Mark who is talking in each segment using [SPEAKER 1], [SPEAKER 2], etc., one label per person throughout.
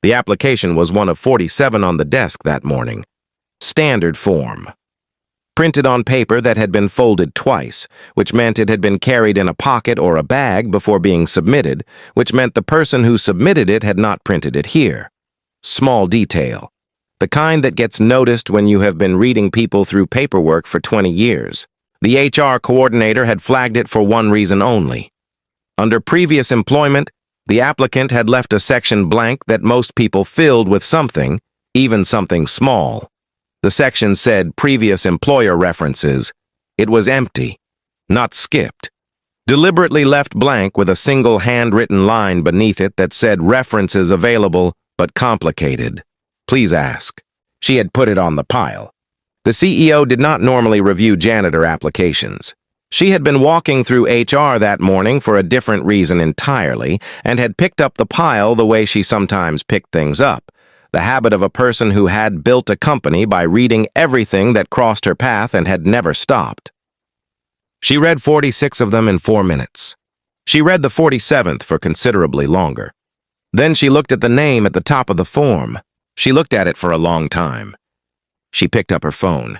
[SPEAKER 1] The application was one of 47 on the desk that morning. Standard form. Printed on paper that had been folded twice, which meant it had been carried in a pocket or a bag before being submitted, which meant the person who submitted it had not printed it here. Small detail. The kind that gets noticed when you have been reading people through paperwork for 20 years. The HR coordinator had flagged it for one reason only. Under previous employment, the applicant had left a section blank that most people filled with something, even something small. The section said previous employer references. It was empty, not skipped. Deliberately left blank with a single handwritten line beneath it that said references available, but complicated. Please ask. She had put it on the pile. The CEO did not normally review janitor applications. She had been walking through HR that morning for a different reason entirely and had picked up the pile the way she sometimes picked things up. The habit of a person who had built a company by reading everything that crossed her path and had never stopped. She read 46 of them in 4 minutes. She read the 47th for considerably longer. Then she looked at the name at the top of the form. She looked at it for a long time. She picked up her phone.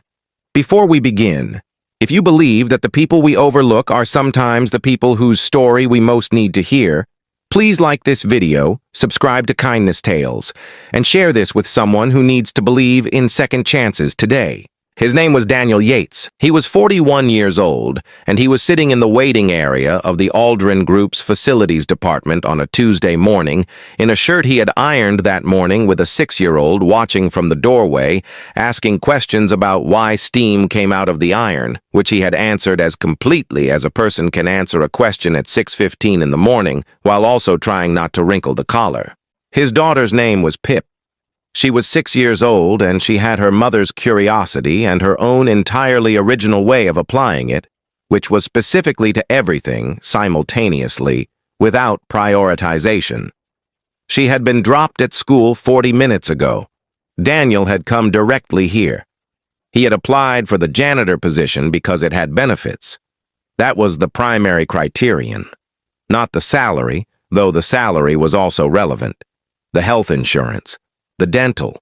[SPEAKER 1] Before we begin, if you believe that the people we overlook are sometimes the people whose story we most need to hear, please like this video, subscribe to Kindness Tales, and share this with someone who needs to believe in second chances today. His name was Daniel Yates. He was 41 years old, and he was sitting in the waiting area of the Aldrin Group's facilities department on a Tuesday morning in a shirt he had ironed that morning with a 6-year-old watching from the doorway, asking questions about why steam came out of the iron, which he had answered as completely as a person can answer a question at 6:15 in the morning, while also trying not to wrinkle the collar. His daughter's name was Pip. She was 6 years old, and she had her mother's curiosity and her own entirely original way of applying it, which was specifically to everything, simultaneously, without prioritization. She had been dropped at school 40 minutes ago. Daniel had come directly here. He had applied for the janitor position because it had benefits. That was the primary criterion. Not the salary, though the salary was also relevant. The health insurance. The dental.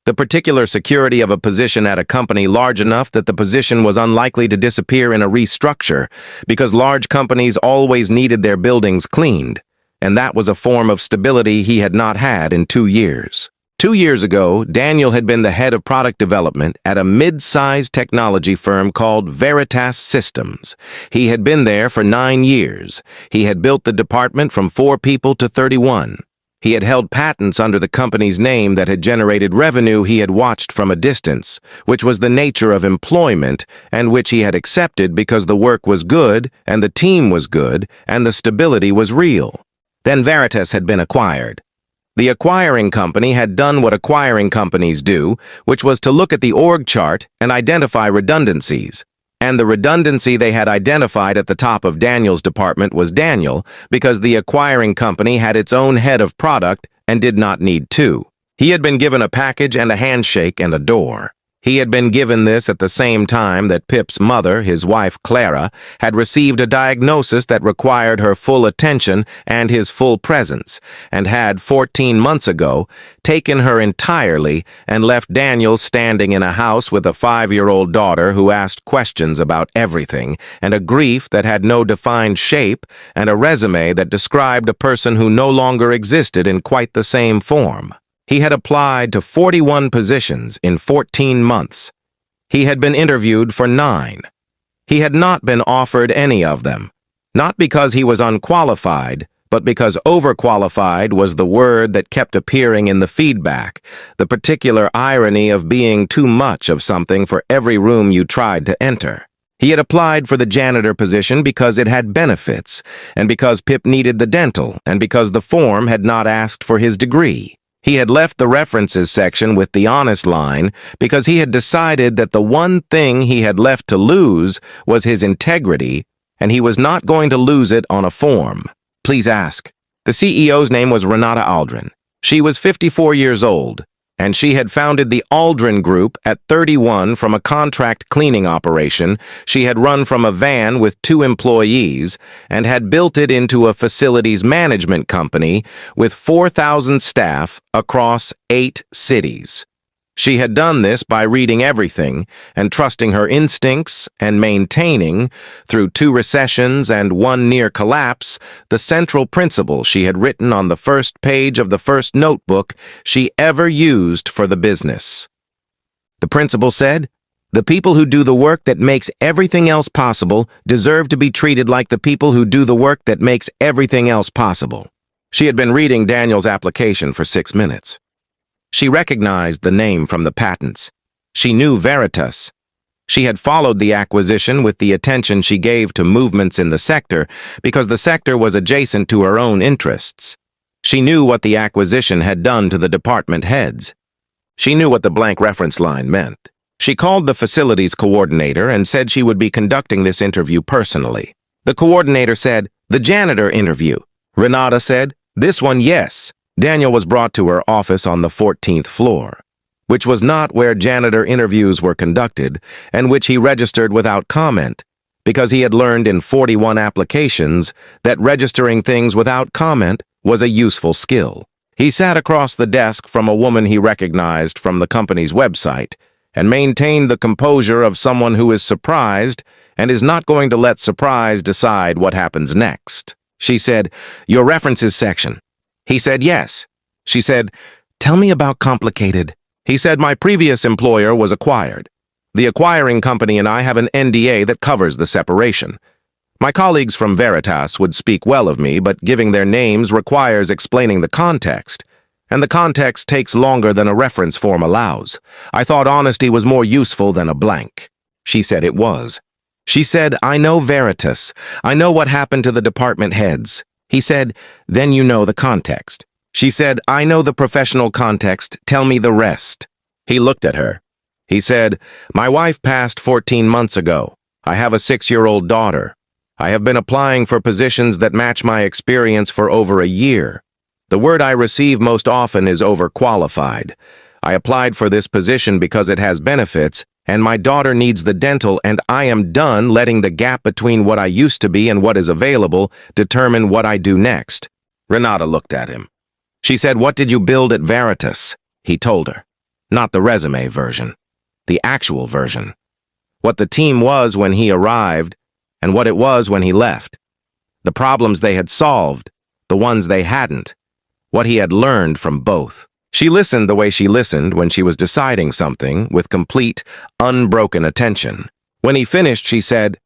[SPEAKER 1] The particular security of a position at a company large enough that the position was unlikely to disappear in a restructure, because large companies always needed their buildings cleaned, and that was a form of stability he had not had in 2 years. 2 years ago, Daniel had been the head of product development at a mid-sized technology firm called Veritas Systems. He had been there for 9 years. He had built the department from 4 people to 31. He had held patents under the company's name that had generated revenue he had watched from a distance, which was the nature of employment and which he had accepted because the work was good and the team was good and the stability was real. Then Veritas had been acquired. The acquiring company had done what acquiring companies do, which was to look at the org chart and identify redundancies. And the redundancy they had identified at the top of Daniel's department was Daniel, because the acquiring company had its own head of product and did not need two. He had been given a package and a handshake and a door. He had been given this at the same time that Pip's mother, his wife Clara, had received a diagnosis that required her full attention and his full presence, and had, 14 months ago, taken her entirely and left Daniel standing in a house with a 5-year-old daughter who asked questions about everything, and a grief that had no defined shape, and a resume that described a person who no longer existed in quite the same form. He had applied to 41 positions in 14 months. He had been interviewed for 9. He had not been offered any of them, not because he was unqualified, but because overqualified was the word that kept appearing in the feedback, the particular irony of being too much of something for every room you tried to enter. He had applied for the janitor position because it had benefits, and because Pip needed the dental, and because the form had not asked for his degree. He had left the references section with the honest line because he had decided that the one thing he had left to lose was his integrity, and he was not going to lose it on a form. Please ask. The CEO's name was Renata Aldrin. She was 54 years old. and she had founded the Aldrin Group at 31 from a contract cleaning operation she had run from a van with 2 employees and had built it into a facilities management company with 4,000 staff across 8 cities. She had done this by reading everything and trusting her instincts and maintaining, through 2 recessions and 1 near collapse, the central principle she had written on the first page of the first notebook she ever used for the business. The principle said, "The people who do the work that makes everything else possible deserve to be treated like the people who do the work that makes everything else possible." She had been reading Daniel's application for 6 minutes. She recognized the name from the patents. She knew Veritas. She had followed the acquisition with the attention she gave to movements in the sector because the sector was adjacent to her own interests. She knew what the acquisition had done to the department heads. She knew what the blank reference line meant. She called the facilities coordinator and said she would be conducting this interview personally. The coordinator said, "The janitor interview." Renata said, "This one, yes." Daniel was brought to her office on the 14th floor, which was not where janitor interviews were conducted and which he registered without comment, because he had learned in 41 applications that registering things without comment was a useful skill. He sat across the desk from a woman he recognized from the company's website and maintained the composure of someone who is surprised and is not going to let surprise decide what happens next. She said, "Your references section." He said, "Yes." She said, "Tell me about complicated." He said, "My previous employer was acquired. The acquiring company and I have an NDA that covers the separation. My colleagues from Veritas would speak well of me, but giving their names requires explaining the context, and the context takes longer than a reference form allows. I thought honesty was more useful than a blank." She said it was. She said, "I know Veritas. I know what happened to the department heads." He said, "Then you know the context." She said, "I know the professional context. Tell me the rest." He looked at her. He said, "My wife passed 14 months ago. I have a 6-year-old daughter. I have been applying for positions that match my experience for over a year. The word I receive most often is overqualified. I applied for this position because it has benefits, and my daughter needs the dental, and I am done letting the gap between what I used to be and what is available determine what I do next." Renata looked at him. She said, "What did you build at Veritas?" He told her. Not the resume version. The actual version. What the team was when he arrived, and what it was when he left. The problems they had solved, the ones they hadn't. What he had learned from both. She listened the way she listened when she was deciding something, with complete, unbroken attention. When he finished, she said,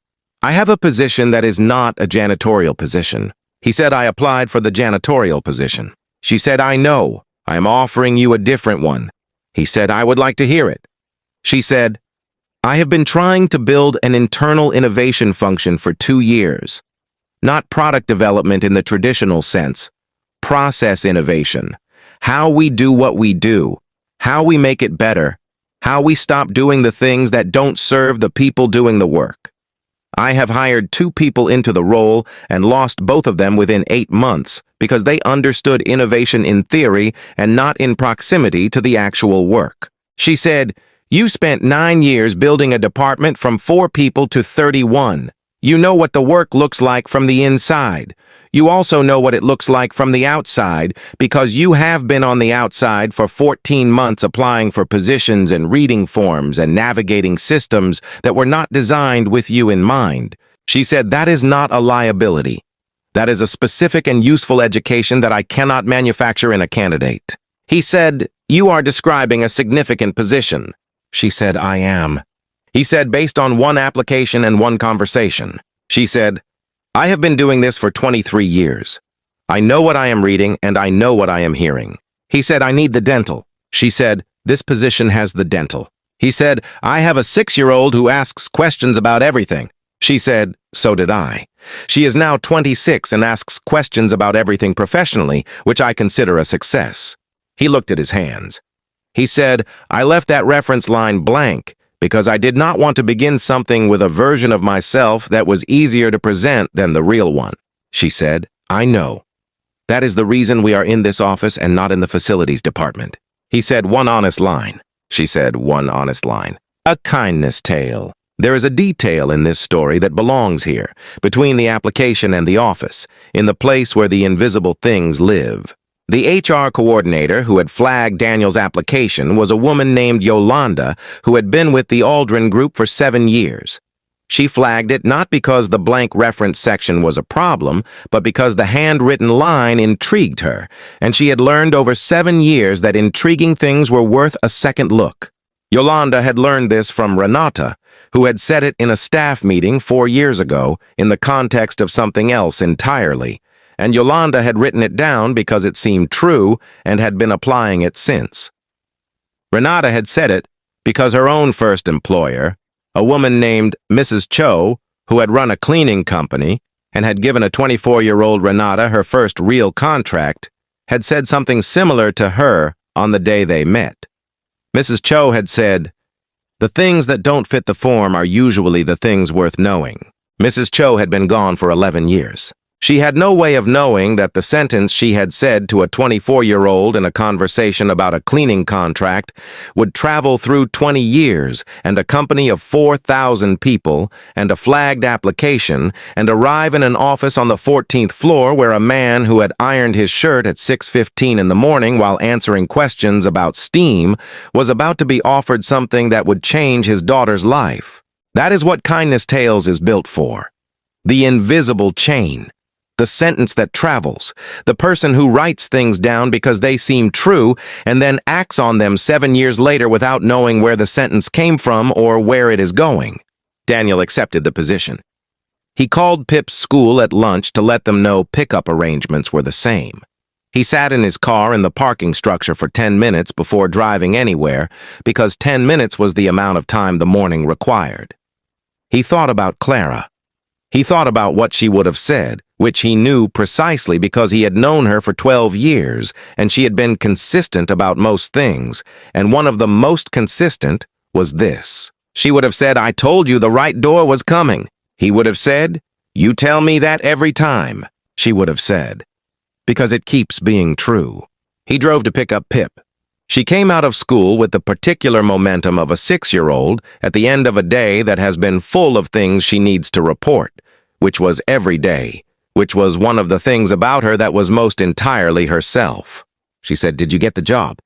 [SPEAKER 1] "I have a position that is not a janitorial position." He said, "I applied for the janitorial position." She said, "I know. I am offering you a different one." He said, "I would like to hear it." She said, "I have been trying to build an internal innovation function for 2 years. Not product development in the traditional sense. Process innovation. How we do what we do, how we make it better, how we stop doing the things that don't serve the people doing the work. I have hired 2 people into the role and lost both of them within 8 months because they understood innovation in theory and not in proximity to the actual work." She said, "You spent 9 years building a department from 4 people to 31. You know what the work looks like from the inside. You also know what it looks like from the outside because you have been on the outside for 14 months applying for positions and reading forms and navigating systems that were not designed with you in mind." She said, "That is not a liability. That is a specific and useful education that I cannot manufacture in a candidate." He said, "You are describing a significant position." She said, "I am." He said, "Based on 1 application and 1 conversation." She said, "I have been doing this for 23 years. I know what I am reading and I know what I am hearing." He said, "I need the dental." She said, "This position has the dental." He said, "I have a 6-year-old who asks questions about everything." She said, "So did I." She is now 26 and asks questions about everything professionally, which I consider a success. He looked at his hands. He said, "I left that reference line blank because I did not want to begin something with a version of myself that was easier to present than the real one." She said, "I know. That is the reason we are in this office and not in the facilities department." He said one honest line. She said one honest line. A kindness tale. There is a detail in this story that belongs here, between the application and the office, in the place where the invisible things live. The HR coordinator who had flagged Daniel's application was a woman named Yolanda who had been with the Aldrin Group for 7 years. She flagged it not because the blank reference section was a problem, but because the handwritten line intrigued her, and she had learned over 7 years that intriguing things were worth a second look. Yolanda had learned this from Renata, who had said it in a staff meeting 4 years ago in the context of something else entirely, and Yolanda had written it down because it seemed true and had been applying it since. Renata had said it because her own first employer, a woman named Mrs. Cho, who had run a cleaning company and had given a 24-year-old Renata her first real contract, had said something similar to her on the day they met. Mrs. Cho had said, "The things that don't fit the form are usually the things worth knowing." Mrs. Cho had been gone for 11 years. She had no way of knowing that the sentence she had said to a 24-year-old in a conversation about a cleaning contract would travel through 20 years and a company of 4,000 people and a flagged application and arrive in an office on the 14th floor where a man who had ironed his shirt at 6:15 in the morning while answering questions about steam was about to be offered something that would change his daughter's life. That is what Kindness Tales is built for. The invisible chain. The sentence that travels, the person who writes things down because they seem true and then acts on them 7 years later without knowing where the sentence came from or where it is going. Daniel accepted the position. He called Pip's school at lunch to let them know pickup arrangements were the same. He sat in his car in the parking structure for 10 minutes before driving anywhere because 10 minutes was the amount of time the morning required. He thought about Clara. He thought about what she would have said, which he knew precisely because he had known her for 12 years, and she had been consistent about most things, and one of the most consistent was this. She would have said, "I told you the right door was coming." He would have said, "You tell me that every time," she would have said, because it keeps being true. He drove to pick up Pip. She came out of school with the particular momentum of a 6-year-old at the end of a day that has been full of things she needs to report, which was every day, which was one of the things about her that was most entirely herself. She said, "Did you get the job?"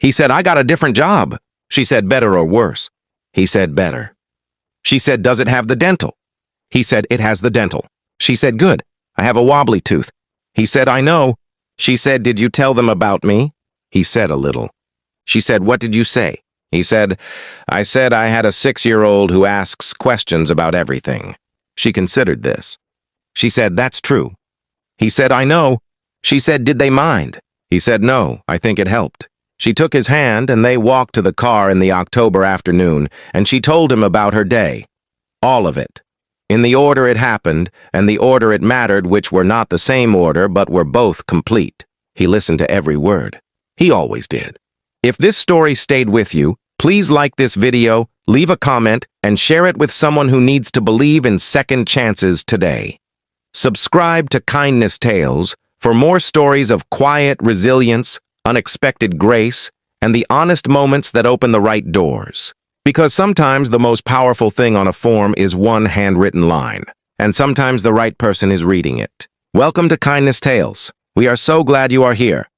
[SPEAKER 1] He said, "I got a different job." She said, "Better or worse?" He said, "Better." She said, "Does it have the dental?" He said, "It has the dental." She said, "Good. I have a wobbly tooth." He said, "I know." She said, "Did you tell them about me?" He said a little. She said, "What did you say?" He said, "I said I had a 6-year-old who asks questions about everything." She considered this. She said, "That's true." He said, "I know." She said, "Did they mind?" He said, "No, I think it helped." She took his hand and they walked to the car in the October afternoon, and she told him about her day. All of it. In the order it happened, and the order it mattered, which were not the same order, but were both complete. He listened to every word. He always did. If this story stayed with you, please like this video, leave a comment, and share it with someone who needs to believe in second chances today. Subscribe to Kindness Tales for more stories of quiet resilience, unexpected grace, and the honest moments that open the right doors. Because sometimes the most powerful thing on a form is one handwritten line, and sometimes the right person is reading it. Welcome to Kindness Tales. We are so glad you are here.